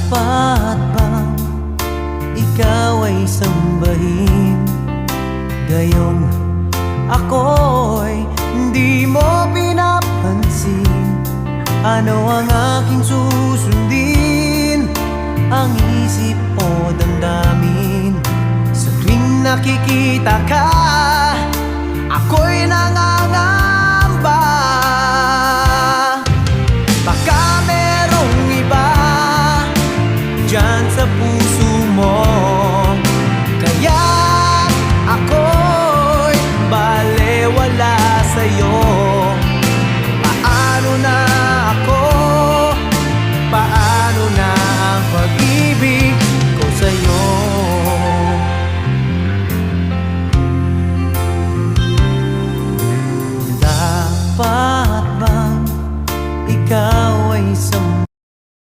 Dapat bang ikaw ay sambahin, gayong ako'y hindi mo pinapansin? Ano ang aking susundin? Ang isip o damdamin? Sa tuwing nakikita ka, ako'y nangangamba.